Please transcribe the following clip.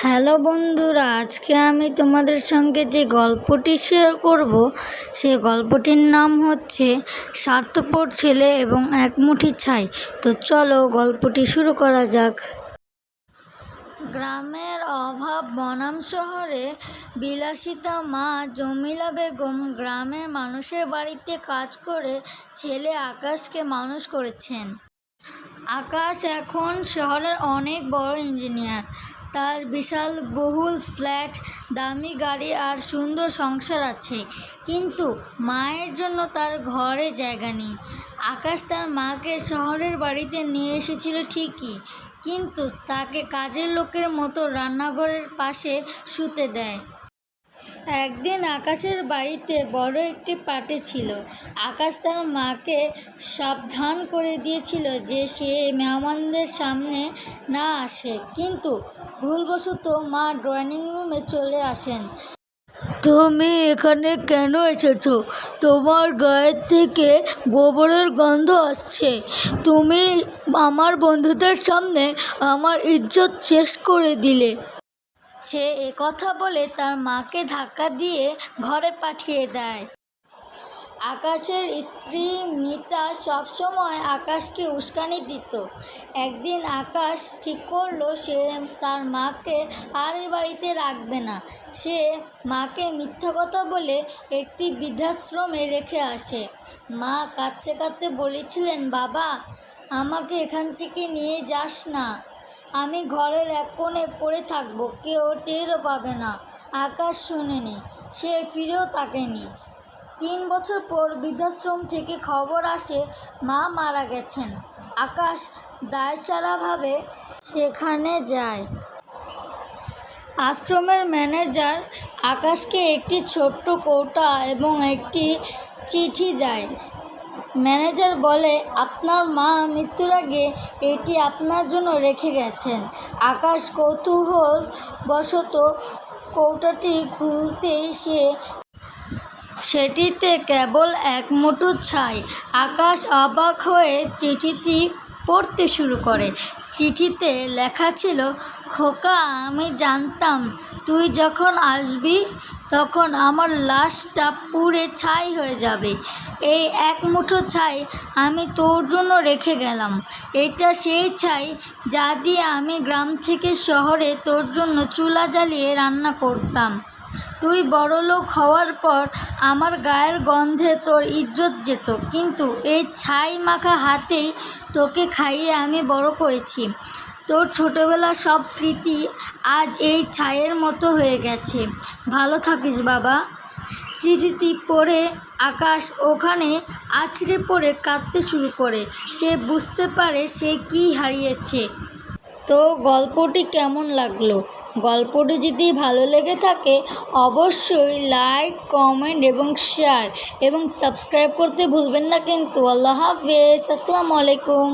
Hello বন্ধুরা, আজকে আমি তোমাদের সঙ্গে যে গল্পটি শেয়ার করব সেই গল্পটির নাম হচ্ছে স্বার্থপর ছেলে এবং এক মুঠি ছাই। তো চলো গল্পটি শুরু করা যাক। গ্রামের অভাব বনাম শহরে বিলাসিতা। মা জমিলা বেগম গ্রামের মানুষের বাড়িতে কাজ করে ছেলে আকাশকে মানুষ করেছেন। আকাশ এখন শহরের অনেক বড় ইঞ্জিনিয়ার। তার বিশাল বহুল ফ্ল্যাট, দামি গাড়ি আর সুন্দর সংসার আছে, কিন্তু মায়ের জন্য তার ঘরে জায়গা নেই। আকাশ তার মাকে শহরের বাড়িতে নিয়ে এসেছিল ঠিকই, কিন্তু তাকে কাজের লোকের মতো রান্নাঘরের পাশে শুতে দেয়। একদিন আকাশের বাড়িতে বড় একটি পার্টি ছিল। আকাশ তার মাকে সাবধান করে দিয়েছিল যে সে মেহমানদের সামনে না আসে, কিন্তু ভুলবশত মা ড্রয়িং রুমে চলে আসেন। তুমি এখানে কেন এসেছো? তোমার গায়ের থেকে গোবরের গন্ধ আসছে। তুমি আমার বন্ধুদের সামনে আমার ইজ্জত শেষ করে দিলে। সে কথা বলে তার মাকে ধাক্কা দিয়ে ঘরে পাঠিয়ে দেয়। আকাশের স্ত্রী মিতা সবসময় আকাশকে উস্কানি দিত। একদিন আকাশ ঠিক করলো সে তার মাকে আর এই বাড়িতে রাখবে না। সে মাকে মিথ্যা কথা বলে একটি বৃদ্ধাশ্রমে রেখে আসে। মা কাঁদতে কাঁদতে বলেছিলেন, বাবা, আমাকে এখান থেকে নিয়ে যাস না। আমি ঘরের এক কোণে পড়ে থাকবো, কেউ টেরও পাবে না। আকাশ শোনেনি, সে ফিরেও তাকায়নি। 3 বছর পর বৃদ্ধাশ্রম থেকে খবর আসে মা মারা গেছেন। আকাশ দায়সারাভাবে সেখানে যায়। আশ্রমের ম্যানেজার আকাশকে একটি ছোট্ট কৌটা এবং একটি চিঠি দেয়। ম্যানেজার বলে, আপনার মা মৃত্যুর আগে এটি আপনার জন্য রেখে গেছেন। আকাশ কৌতূহলবশত কৌটাটি খুলতেই সেটিতে কেবল এক মুঠো ছাই। আকাশ অবাক হয়ে চিঠিটি পড়তে শুরু করে। চিঠিতে লেখা ছিল, খোকা, আমি জানতাম তুই যখন আসবি তখন আমার লাশটা পুড়ে ছাই হয়ে যাবে। এই এক মুঠো ছাই আমি তোর জন্য রেখে গেলাম। এটা সেই ছাই যা দিয়ে আমি গ্রাম থেকে শহরে তোর জন্য চুলা জ্বালিয়ে রান্না করতাম। তুই বড়লোক হওয়ার পর আমার গায়ের গন্ধে তোর ইজ্জত যেত, কিন্তু এই ছাই মাখা হাতেই তোকে খাইয়ে আমি বড় করেছি। তোর ছোটবেলার সব স্মৃতি আজ এই ছাইয়ের মতো হয়ে গেছে। ভালো থাকিস বাবা। চিঠিটি পড়ে আকাশ ওখানে আছড়ে পড়ে কাঁদতে শুরু করে। সে বুঝতে পারে সে কি হারিয়েছে। তো গল্পটি কেমন লাগলো? গল্পটি যদি ভালো লেগে থাকে অবশ্যই লাইক, কমেন্ট এবং শেয়ার এবং সাবস্ক্রাইব করতে ভুলবেন না কিন্তু। আল্লাহ হাফেজ। আসসালামু আলাইকুম।